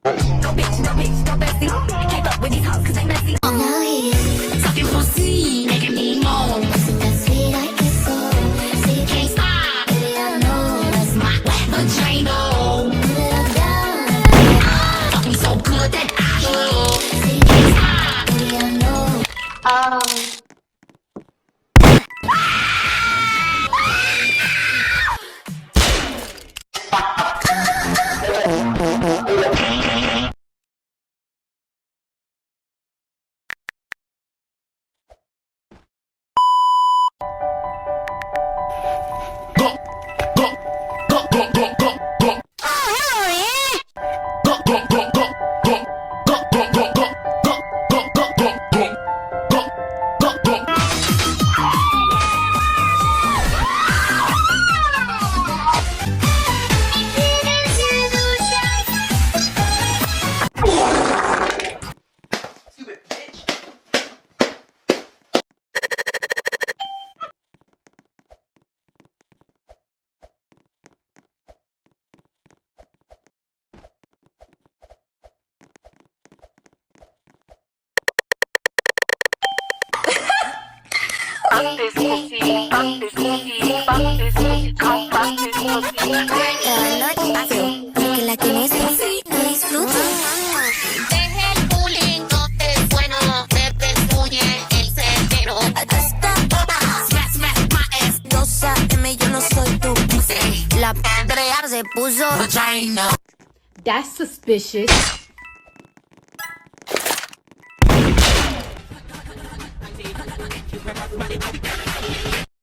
No bitch, no bestie. Keep up with these hoes cause they messy. I'm out here, Sucking pussy, making me moan. that sweet I can so. See, Can't stop, baby, I know that's my wet vagina. little down. Fuck me so good that I love. See, Can't stop. baby, I know. Fuck this pussy, fuck this pussy, fuck this pussy, come fuck this pussy. Cada noche hace que la que no es así, no disfruto. Deje el bullying, no es bueno, te destruye el cerebro. Smash, smash, maestosa, M, yo no soy tu pussy. La Andrea se puso Vagina. That's suspicious.